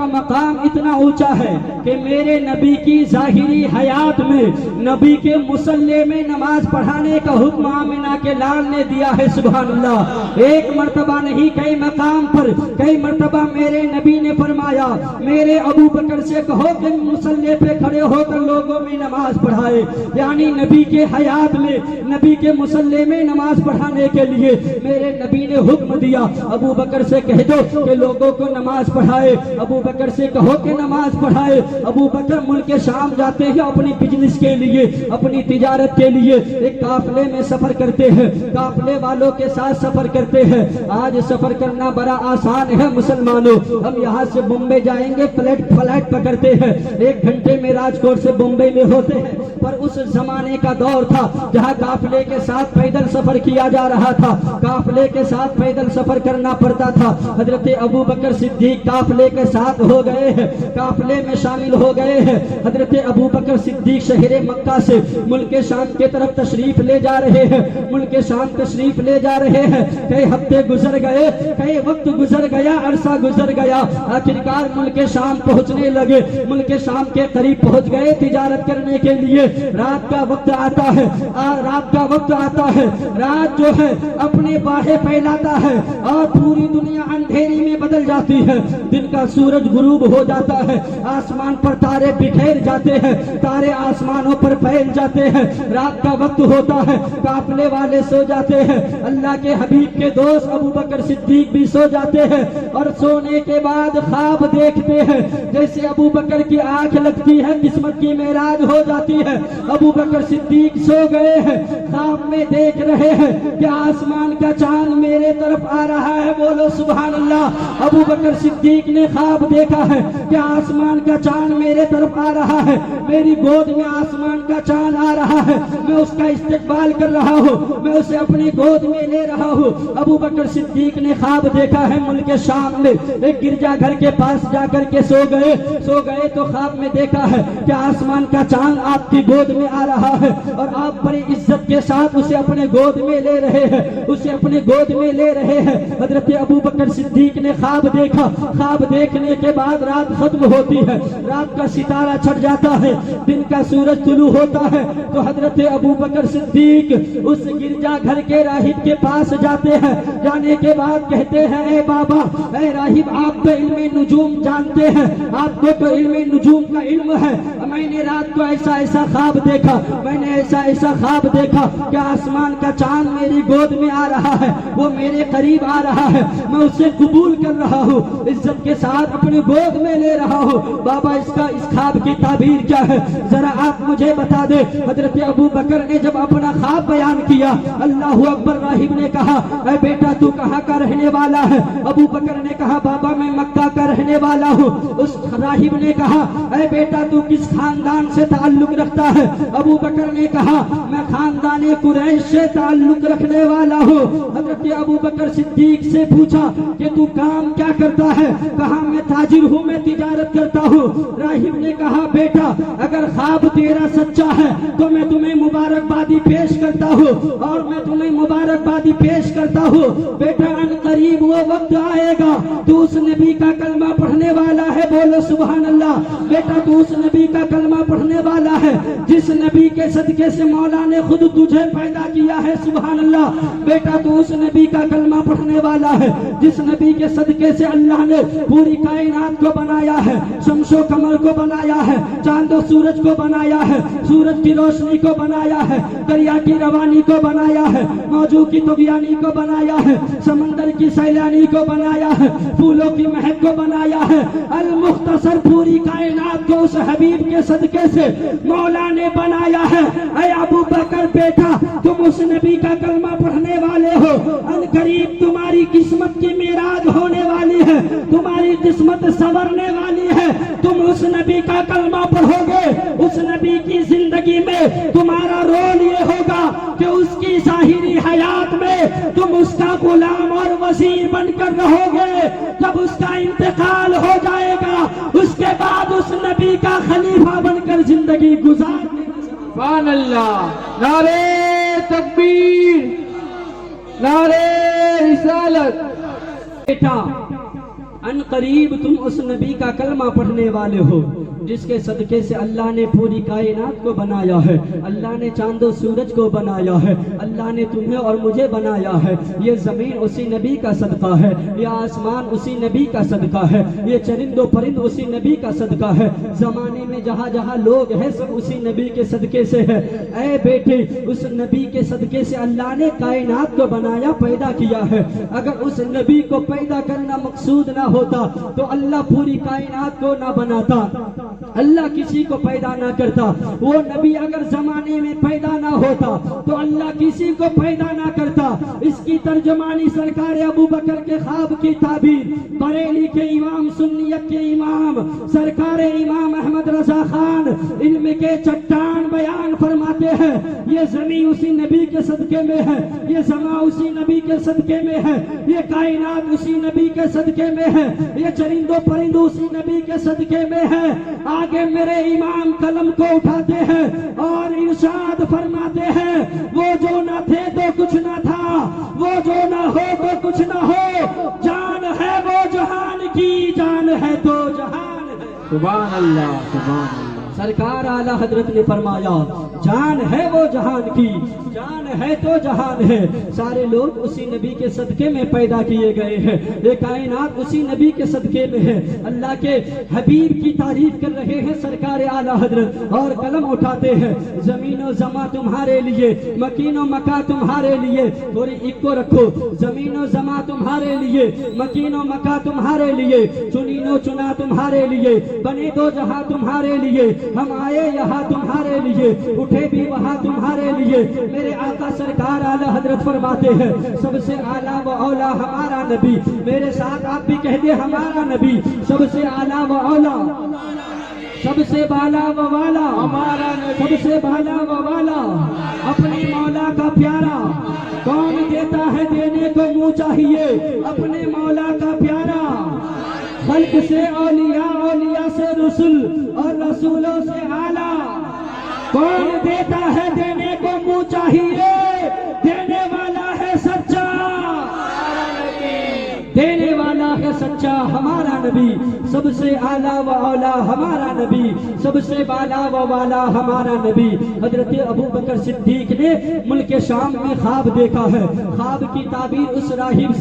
کا مقام اتنا اونچا ہے کہ میرے نبی کی ظاہری حیات میں نبی کے مصلی میں نماز پڑھانے کا حکم آمنہ کے لال نے دیا ہے. سبحان اللہ. ایک مرتبہ نہیں کئی مقام پر کئی مرتبہ میرے نبی نے فرمایا میرے ابو بکر سے کہو کہ مصلی پہ کھڑے ہو کر لوگوں میں نماز پڑھائے. یعنی نبی کے حیات میں نبی کے مصلی میں نماز پڑھانے کے لیے میرے نبی نے حکم دیا ابو بکر سے کہہ دو کہ لوگوں کو نماز پڑھائے. ابو بکر سے کہو کہ نماز پڑھائے. ابو بکر ملک شام جاتے ہیں اپنی بزنس کے لیے اپنی تجارت کے لیے ایک قافلے میں سفر کرتے ہیں. قافلے والوں کے ساتھ سفر کرتے ہیں. آج سفر کرنا بڑا آسان ہے مسلمانوں. ہم یہاں سے بمبئی جائیں گے فلائٹ پکڑتے ہیں 1 گھنٹے میں راجکوٹ سے بمبئی میں ہوتے ہیں. پر اس زمانے کا دور تھا جہاں قافلے کے ساتھ پیدل سفر کیا جا رہا تھا. قافلے کے ساتھ پیدل سفر کرنا پڑتا تھا. حضرت ابو بکر صدیق قافلے کے ساتھ ہو گئے ہیں قافلے میں شامل ہو گئے ہیں. حضرت ابو بکر صدیق شہر مکہ سے ملک شام کی طرف تشریف لے جا رہے ہیں. ملک شام تشریف لے جا رہے ہیں. کئی ہفتے گزر گئے کئی وقت گزر گیا عرصہ گزر گیا. آخرکار ملک شام پہنچنے لگے. ملک شام کے قریب پہنچ گئے تجارت کرنے کے لیے. رات کا وقت آتا ہے رات جو ہے اپنے باہیں پھیلاتا ہے اور پوری دنیا اندھیری میں بدل جاتی ہے. دن کا سورج غروب ہو جاتا ہے. آسمان پر تارے بکھیر جاتے ہیں. تارے آسمانوں پر پھیل جاتے ہیں. رات کا وقت ہوتا ہے. قافلے والے سو جاتے ہیں. اللہ کے حبیب کے دوست ابو بکر صدیق بھی سو جاتے ہیں اور سونے کے بعد خواب دیکھتے ہیں. جیسے ابو بکر کی آنکھ لگتی ہے قسمت کی معراج ہو جاتی ہے. ابو بکر صدیق سو گئے ہیں. خواب میں دیکھ رہے ہیں کہ آسمان کا چاند میرے طرف آ رہا ہے. بولو سبحان اللہ. ابو بکر صدیق نے خواب دیکھا ہے کہ آسمان کا چاند میرے طرف آ رہا ہے. میری گود میں آسمان کا چاند آ رہا ہے. میں اس کا استقبال کر رہا ہوں. میں اسے اپنی گود میں لے رہا ہوں. ابو بکر صدیق نے خواب دیکھا ہے ملک شام میں ایک گرجا گھر کے پاس جا کر کے سو گئے تو خواب میں دیکھا ہے کہ آسمان کا چاند آپ کی گود میں آ رہا ہے اور آپ بڑی عزت کے ساتھ اسے اپنے گود میں لے رہے ہیں. حضرت ابو بکر صدیق نے خواب دیکھا. خواب دیکھنے کے بعد رات ختم ہوتی ہے. رات کا ستارہ چھٹ جاتا ہے. دن کا سورج طلوع ہوتا ہے تو حضرت ابو بکر صدیق اس گرجا گھر کے راہب کے پاس جاتے ہیں. جانے کے بعد کہتے ہیں اے بابا اے راہب آپ تو علم نجوم جانتے ہیں. آپ کو تو علم نجوم کا علم ہے. میں نے رات کو ایسا خواب دیکھا. میں نے ایسا خواب دیکھا کہ آسمان کا چاند میری گود میں آ رہا ہے. وہ میرے قریب آ رہا ہے. میں اسے قبول کر رہا ہوں. عزت کے ساتھ اپنی گود میں لے رہا ہوں. بابا اس خواب کی تعبیر کیا ہے ذرا آپ مجھے بتا دے. حضرت ابو بکر نے جب اپنا خواب بیان کیا اللہ اکبر. راہب نے کہا اے بیٹا تو کہاں کا رہنے والا ہے؟ ابو بکر نے کہا بابا میں مکہ کا رہنے والا ہوں. اس راہب نے کہا اے بیٹا تو کس خاندان سے تعلق رکھتا ہے؟ ابو بکر نے کہا میں خاندان قریش سے تعلق رکھنے والا ہوں. حضرت ابو بکر صدیق سے پوچھا کہ تو کام کیا کرتا ہے؟ کہا میں تاجر ہوں میں تجارت کرتا ہوں. راہب نے کہا بیٹا اگر خواب تیرا سچا ہے تو میں تمہیں مبارکبادی پیش کرتا ہوں. بیٹا ان قریب وہ وقت آئے گا تو اس نبی کا کلمہ پڑھنے والا ہے. بولو سبحان اللہ. بیٹا تو اس نبی کا کلمہ پڑھنے والا ہے جس نبی کے صدقے سے مولا نے خود تجھے پیدا کیا ہے. سبحان اللہ. بیٹا تو اس نبی کا کلمہ پڑھنے والا ہے جس نبی کے صدقے سے اللہ نے پوری کائنات کو بنایا ہے. شمس و قمر کو بنایا ہے. چاند و سورج کو بنایا ہے. سورج کی روشنی کو بنایا ہے. دریا کی روانی کو بنایا ہے. موجوں کی طغیانی کو بنایا ہے. سمندر کی سیلانی کو بنایا ہے. پھولوں کی مہک کو بنایا ہے. المختصر پوری کائنات کو اس حبیب کے صدقے سے مولا نے بنایا ہے. اے ابو بکر بیٹا تم اس نبی کا کلمہ پڑھنے والے ہو. ان قریب تمہاری قسمت کی معراج ہونے والی ہے. تمہاری قسمت سنورنے والی ہے. تم اس نبی کا کلمہ پڑھو گے. اس نبی کی زندگی میں تمہارا رول یہ ہوگا کہ اس کی ظاہری حیات میں تم اس کا غلام اور وزیر بن کر رہو گے. جب اس کا انتقال ہو جائے گا اس کے بعد اس نبی کا خلیفہ بن کر زندگی گزارنے. سبحان اللہ. نعرہ تکبیر، نعرہ رسالت. بیٹا ان قریب تم اس نبی کا کلمہ پڑھنے والے ہو جس کے صدقے سے اللہ نے پوری کائنات کو بنایا ہے، اللہ نے چاند و سورج کو بنایا ہے، اللہ نے تمہیں اور مجھے بنایا ہے، یہ زمین اسی نبی کا صدقہ ہے، یہ آسمان اسی نبی کا صدقہ ہے، یہ چرند و پرند اسی نبی کا صدقہ ہے، زمانے میں جہاں جہاں لوگ ہیں سب اسی نبی کے صدقے سے ہے۔ اے بیٹے، اس نبی کے صدقے سے اللہ نے کائنات کو بنایا، پیدا کیا ہے۔ اگر اس نبی کو پیدا کرنا مقصود نہ ہوتا تو اللہ پوری کائنات کو نہ بناتا، اللہ کسی کو پیدا نہ کرتا۔ وہ نبی اگر زمانے میں پیدا نہ ہوتا تو اللہ کسی کو پیدا نہ کرتا۔ اس کی ترجمانی سرکار ابو بکر کے خواب کی تعبیر بریلی کے امام، سنیت کے امام سرکار امام احمد رضا خان علم کے چٹان بیان فرماتے ہیں، یہ زمین اسی نبی کے صدقے میں ہے، یہ سما اسی نبی کے صدقے میں ہے، یہ کائنات اسی نبی کے صدقے میں ہے، یہ چرند و پرند اسی نبی کے صدقے میں ہے۔ آگے میرے امام قلم کو اٹھاتے ہیں اور ارشاد فرماتے ہیں، وہ جو نہ تھے تو کچھ نہ تھا، وہ جو نہ ہو تو کچھ نہ ہو، جان ہے وہ جہان کی، جان ہے تو جہان ہے۔ سبحان اللہ، سبحان اللہ۔ سرکار اعلی حضرت نے فرمایا، جان ہے وہ جہان کی، جان ہے تو جہان ہے۔ سارے لوگ اسی نبی کے صدقے میں پیدا کیے گئے ہیں، یہ کائنات اسی نبی کے صدقے میں ہے۔ اللہ کے حبیب کی تعریف کر رہے ہیں سرکار اعلی حضرت اور قلم اٹھاتے ہیں، زمین و زماں تمہارے لیے، مکین و مکا تمہارے لیے، تھوڑی اکو رکھو، زمین و زماں تمہارے لیے، مکین و مکا تمہارے لیے، چنین و چنا تمہارے لیے، بنے دو جہاں تمہارے لیے، ہم آئے یہاں تمہارے لیے، اٹھے بھی وہاں تمہارے لیے۔ میرے آقا سرکار اعلی حضرت فرماتے ہیں، سب سے اعلیٰ و اولا ہمارا نبی، میرے ساتھ آپ بھی کہہ دیں ہمارا نبی، سب سے اعلیٰ و اولا، سب سے بالا و والا ہمارا نبی، سب سے بالا و والا اپنے مولا کا پیارا، کون دیتا ہے دینے کو منہ چاہیے، اپنے مولا کا پیارا، خلق سے اولیاء، اولیاء سے رسول اور رسولوں سے اعلیٰ، کون دیتا ہے دینے کو منہ چاہیے، دینے والا ہے سچا، دینے والا ہے سچا ہمارا نبی، سب سے اعلیٰ و اولا ہمارا نبی، سب سے بالا و والا ہمارا نبی۔ حضرت ابو بکر صدیق نے ملک شام میں خواب دیکھا ہے، خواب کی تعبیر اس راہب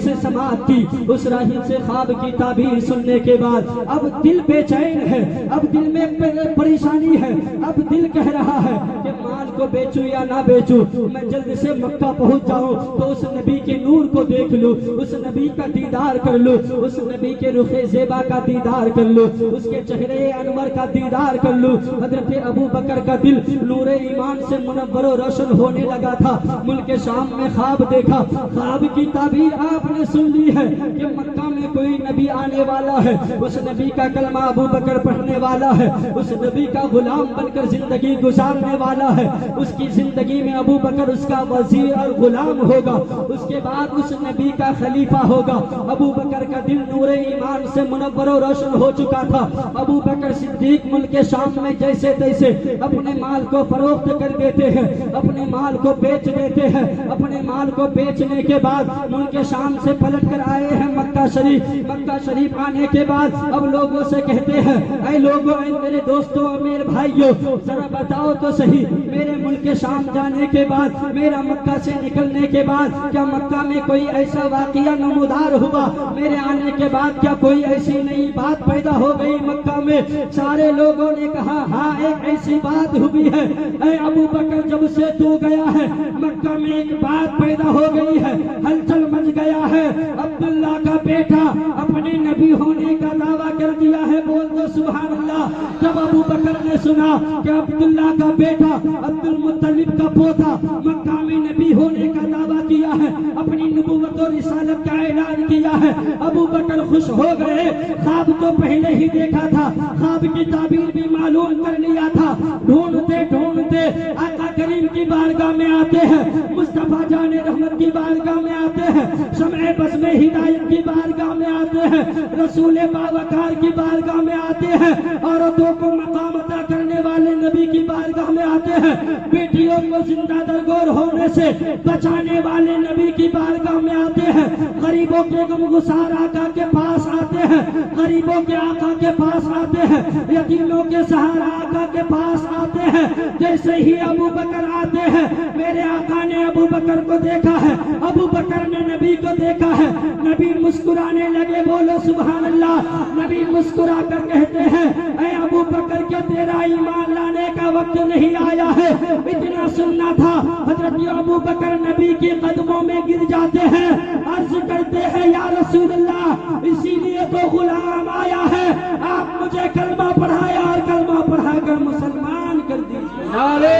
سے سماعت کی، اس راہب سے خواب کی تعبیر سننے کے بعد اب دل بے چین ہے، اب دل میں پریشانی ہے، اب دل کہہ رہا ہے کہ مال کو بیچوں یا نہ بیچوں، میں جلد سے مکہ پہنچ جاؤں تو اس نبی کے نور کو دیکھ لوں، اس نبی کا دیدار کر لوں، اس نبی کے رخ زیبا کا دیدار کر لوں، اس کے چہرے انور کا دیدار کر لوں۔ حضرت ابو بکر کا دل نور ایمان سے منور و روشن ہونے لگا تھا۔ ملک شام میں خواب دیکھا، خواب کی تعبیر آپ نے سن لی ہے کہ مکہ میں کوئی نبی آنے والا ہے، اس نبی کا کلمہ ابو بکر پڑھنے والا ہے، اس نبی کا غلام بن کر زندگی گزارنے والا ہے، اس کی زندگی میں ابو بکر اس کا وزیر اور غلام ہوگا، اس کے بعد اس نبی کا خلیفہ ہوگا۔ ابو بکر کا دل نور ایمان سے منور و روشن ہو چکا تھا۔ ابو بکر صدیق ملک شام میں جیسے تیسے اپنے مال کو فروخت کر دیتے ہیں، اپنے مال کو بیچ دیتے ہیں، اپنے مال کو بیچنے کے بعد ملک شام سے پلٹ کر آئے ہیں مکہ شریف۔ مکہ شریف آنے کے بعد اب لوگوں سے کہتے ہیں، اے لوگوں، اے میرے دوستوں اور میرے بھائیوں، ذرا بتاؤ تو صحیح، میرے ملک شام جانے کے بعد، میرا مکہ سے نکلنے کے بعد کیا مکہ میں کوئی ایسا واقعہ نمودار ہوا، میرے آنے کے بعد کیا کوئی ایسی نئی بات پیدا ہو گئی مکہ میں؟ سارے لوگوں نے کہا ہاں ایک ایسی بات ہوئی ہے، اے ابو بکر جب سے تو گیا ہے مکہ میں ایک بات پیدا ہو گئی ہے، ہلچل مچ گیا ہے، عبداللہ کا بیٹا اپنے نبی ہونے کا دعویٰ کر دیا ہے، بول دو سبحان اللہ۔ جب ابو بکر نے سنا کہ عبداللہ کا بیٹا عبد المطلب کا پوتا مکہ میں نبی ہونے کا دعویٰ کیا ہے، اپنی نبوت اور رسالت کا اعلان کیا ہے، ابو بکر خوش ہو گئے۔ خواب تو پہلے ہی دیکھا تھا، خواب کی تعبیر بھی معلوم کر لیا تھا، ڈھونڈتے ڈھونڈتے آقا کریم کی بارگاہ میں آتے ہیں، مصطفیٰ جان رحمت کی بارگاہ میں آتے ہیں، شمع بزم ہدایت کی بارگاہ میں آتے ہیں، رسول باوقار کی بارگاہ میں آتے ہیں، عورتوں کو مقام عطا کرنے والے نبی کی بارگاہ میں آتے ہیں، بیٹیوں کو زندہ درگور ہونے سے بچانے والے نبی کی بارگاہ میں آتے ہیں، غریبوں کے غمگسار آقا کے پاس آتے ہیں، غریبوں کے آقا کے پاس آتے ہیں، یتیموں کے سہارا آقا کے پاس آتے ہیں۔ جیسے ہی ابو بکر آتے ہیں، میرے آقا نے ابو بکر کو دیکھا ہے، ابو بکر نے نبی کو دیکھا ہے، نبی مسکرانے لگے، بولو سبحان اللہ۔ نبی مسکرا کر کہتے ہیں، اے ابو بکر کیا تیرا ایمان لانے کا وقت نہیں آیا ہے؟ اتنا سننا تھا۔ حضرت ابو بکر نبی کے قدموں میں گر جاتے ہیں، عرض کرتے ہیں یا رسول اللہ، اسی لیے تو غلام آیا ہے، آپ مجھے کلمہ پڑھایا اور کلمہ پڑھا کر مسلمان کر دیجیے۔ نعرے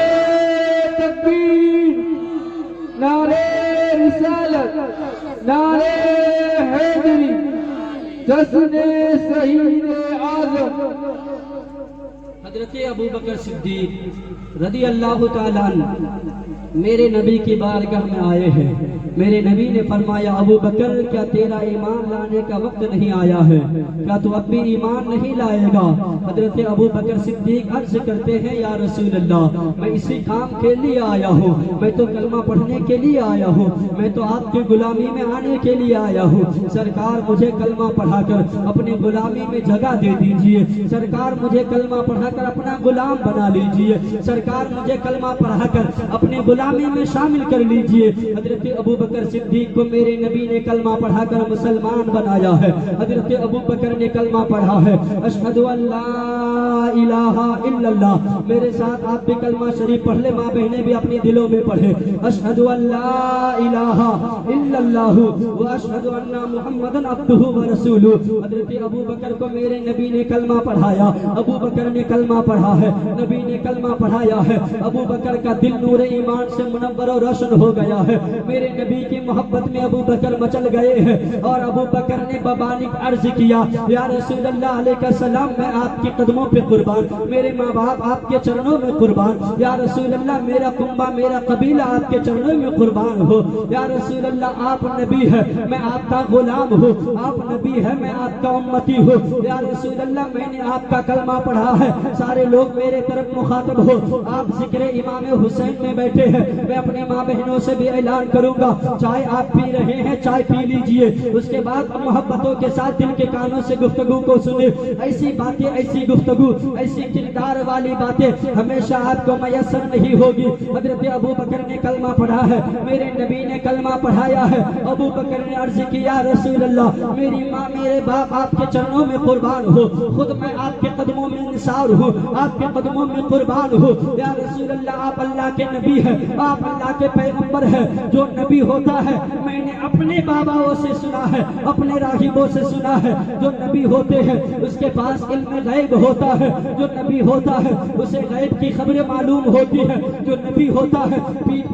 تکبیر، نعرے رسالت، نعرے حیدری، جشن شہید اعظم۔ حضرت ابو بکر صدیق رضی اللہ تعالیٰ عنہ میرے نبی کی بارگاہ میں آئے ہیں۔ میرے نبی نے فرمایا ابو بکر کیا تیرا ایمان لانے کا وقت نہیں آیا ہے؟ کیا تو اب بھی ایمان نہیں لائے گا؟ حضرت ابو بکر صدیق عرض کرتے ہیں یا رسول اللہ، میں اسی کام کے لیے آیا ہوں، میں تو کلمہ پڑھنے کے لیے آیا ہوں، میں تو آپ کی غلامی میں آنے کے لیے آیا ہوں۔ سرکار مجھے کلمہ پڑھا کر اپنی غلامی میں جگہ دے دیجئے، سرکار مجھے کلمہ پڑھا کر اپنا غلام بنا لیجئے، سرکار مجھے کلمہ پڑھا کر اپنے غلامی میں شامل کر لیجئے۔ حضرت ابو بکر صدیق کو میرے نبی نے کلمہ پڑھا کر مسلمان بنایا ہے۔ حضرت ابو بکر نے کلمہ پڑھا ہے، اشہد ان لا الہ الا اللہ۔ میرے ساتھ آپ بھی کلمہ شریف پڑھ لیں، ماں بہنیں بھی اپنی دلوں میں پڑھیں، اشہد ان لا الہ الا اللہ واشہد ان محمدن عبدہ ورسولہ۔ حضرت ابو بکر کو میرے نبی نے کلمہ پڑھایا، ابو بکر نے کلمہ پڑھا ہے، نبی نے کلمہ پڑھایا ہے۔ ابو بکر کا دل نور ایمان سے منور و روشن ہو گیا ہے۔ میرے نبی کی محبت میں ابو بکر مچل گئے ہیں، اور ابو بکر نے ببانک عرض کیا یا رسول اللہ علیہ السلام، میں آپ کے قدموں پہ قربان، میرے ماں باپ آپ کے چرنوں میں قربان، یا رسول اللہ میرا کنبہ میرا قبیلہ آپ کے چرنوں میں قربان ہو، یا رسول اللہ آپ نبی ہے میں آپ کا غلام ہوں، آپ نبی ہے میں آپ کا امتی ہوں، یا رسول اللہ میں نے آپ کا کلمہ پڑھا ہے، سارے لوگ میرے طرف مخاطب ہو، آپ ذکر امام حسین میں بیٹھے ہیں، میں اپنے ماں بہنوں سے بھی اعلان کروں گا، چائے آپ پی رہے ہیں چائے پی لیجئے، اس کے بعد محبتوں کے ساتھ دل کے کانوں سے گفتگو کو سنیں، ایسی باتیں ایسی گفتگو ایسی کردار والی باتیں ہمیشہ آپ کو میسر نہیں ہوگی۔ حضرت ابو بکر نے کلمہ پڑھا ہے، میرے نبی نے کلمہ پڑھایا ہے، ابو بکر نے عرض کیا رسول اللہ میری ماں میرے باپ آپ کے چرنوں میں قربان ہو، خود میں آپ کے قدموں میں نثار ہوں، آپ کے قدموں میں قربان ہوں، یا رسول اللہ آپ اللہ کے نبی ہیں، آپ اللہ کے پیغمبر ہیں، جو نبی ہوتا ہے میں نے اپنے باباؤں سے سنا ہے، اپنے راہبوں سے سنا ہے، جو نبی ہوتے ہیں اس کے پاس علم غیب ہوتا ہے، جو نبی ہوتا ہے اسے غیب کی خبریں معلوم ہوتی ہے، جو نبی ہوتا ہے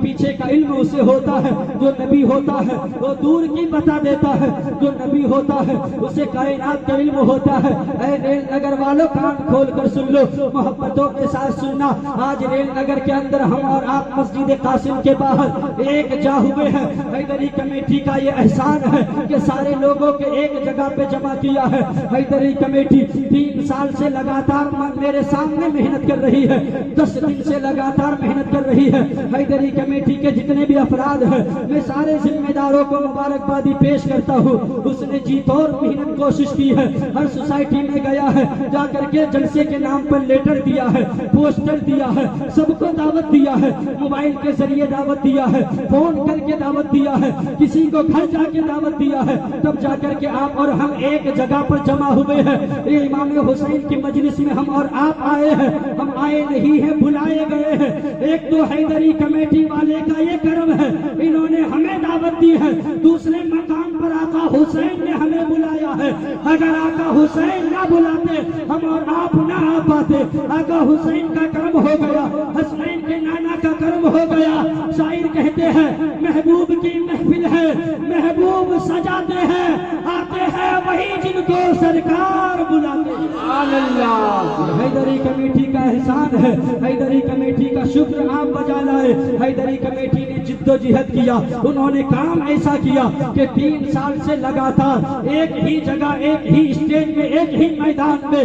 پیچھے کا علم اسے ہوتا ہے، جو نبی ہوتا ہے وہ دور کی بتا دیتا ہے، جو نبی ہوتا ہے اسے کائنات کا علم ہوتا ہے۔ اے ریل نگر والوں کان کھول کر سن لو، محبتوں کے ساتھ سننا، آج ریل نگر کے اندر ہم اور آپ مسجد قاسم کے باہر ایک جا ہوئے ہیں، حیدری کمیٹی کا یہ احسان ہے کہ سارے لوگوں کے ایک جگہ پہ جمع کیا ہے۔ حیدری کمیٹی 3 سال سے لگاتار میرے سامنے محنت کر رہی ہے، 10 دن سے لگاتار محنت کر رہی ہے۔ حیدری کمیٹی کے جتنے بھی افراد ہیں میں سارے ذمہ داروں کو مبارکبادی پیش کرتا ہوں، اس نے جی توڑ محنت کوشش کی ہے، ہر سوسائٹی میں گیا ہے، جا کر کے جلسے کے نام پر لیٹر دیا ہے، پوسٹر دیا ہے، سب کو دعوت دیا ہے، موبائل کے ذریعے دعوت دیا ہے، فون کر کے دعوت دیا ہے، کسی کو گھر جا کے دعوت دیا ہے، تب جا کر کے آپ اور ہم ایک جگہ پر جمع ہوئے ہیں۔ یہ امام حسین کی مجلس میں ہم اور آپ آئے ہیں، ہم آئے نہیں ہیں بلائے گئے ہیں۔ ایک تو حیدری کمیٹی والے کا یہ کرم ہے، انہوں نے ہمیں دعوت دی ہے، دوسرے مقام پر آقا حسین نے ہمیں بلایا ہے، اگر آقا حسین نہ بلاتے ہم اور آپ نہ آ پاتے۔ آقا حسین کا کرم ہو گیا، حسین کے نانا کا کرم ہو گیا۔ شاعر کہتے ہیں محبوب کی محفل ہے، محبوب سجاتے ہیں، آتے ہیں وہی جن کو سرکار بلاتے ہیں۔ سبحان اللہ۔ حیدری کمیٹی کا احسان ہے، حیدری کمیٹی کا شکر آپ بجا لائے۔ حیدری کمیٹی نے جد و جہد کیا، انہوں نے کام ایسا کیا کہ 3 سال سے لگاتار ایک ہی جگہ ایک ہی اسٹیج میں ایک ہی میدان میں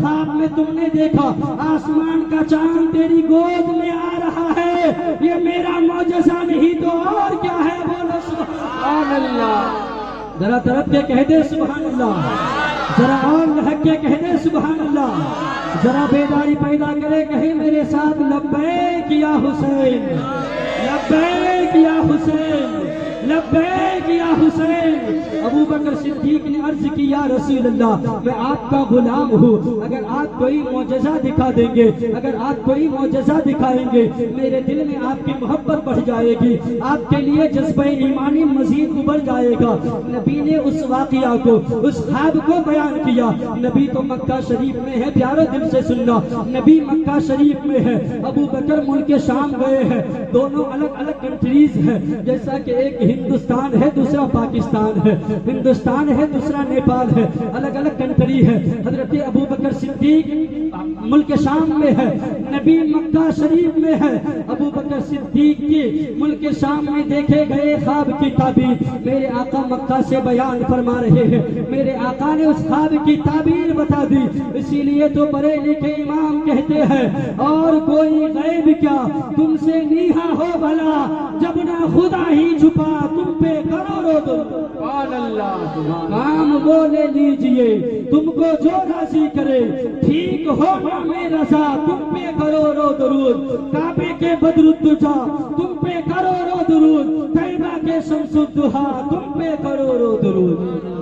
خواب میں تم نے دیکھا آسمان کا چاند تیری گود میں آ رہا ہے، یہ میرا معجزہ نہیں تو اور کیا ہے؟ بولو سبحان اللہ۔ ذرا طرف کے کہہ دے سبحان اللہ، ذرا اور لہک کے کہہ دے سبحان اللہ، ذرا بیداری پیدا کرے، کہے میرے ساتھ لبیک یا حسین، لبیک یا حسین، لبیک یا حسین۔ ابو بکر صدیق نے عرض کی یا رسول اللہ میں آپ کا غلام ہوں، اگر آپ کوئی معجزہ دکھا دیں گے، اگر آپ کوئی معجزہ دکھائیں گے میرے دل میں آپ کی محبت بڑھ جائے گی، آپ کے لیے جذبہ ایمانی مزید ابھر جائے گا۔ نبی نے اس واقعہ کو، اس خواب کو بیان کیا۔ نبی تو مکہ شریف میں ہے، پیارے دل سے سننا، نبی مکہ شریف میں ہے، ابو بکر ملک شام گئے ہیں، دونوں الگ الگ کنٹریز ہیں، جیسا کہ ایک ہندوستان ہے دوسرا پاکستان ہے، ہندوستان ہے دوسرا نیپال ہے، الگ الگ کنٹری ہے۔ حضرت ابو بکر صدیق ملک شام میں ہے، نبی مکہ شریف میں ہے۔ ابو بکر صدیق کی ملک شام میں دیکھے گئے خواب کی تعبیر میرے آقا مکہ سے بیان فرما رہے ہیں، میرے آقا نے اس خواب کی تعبیر بتا دی۔ اسی لیے تو پڑھے لکھے امام کہتے ہیں اور کوئی غیب کیا تم سے نیہا ہو بھلا، جب نہ خدا ہی چھپا تم پہ کروڑوں سبحان اللہ، کام وہ لے لیجئے تم کو جو راضی کرے، ٹھیک ہونا میں رضا تم پہ کروڑوں درود، کعبے کے بدر الدجا تم پہ کروڑوں درود، طیبہ کے شمس الضحیٰ تم پہ کروڑوں درود۔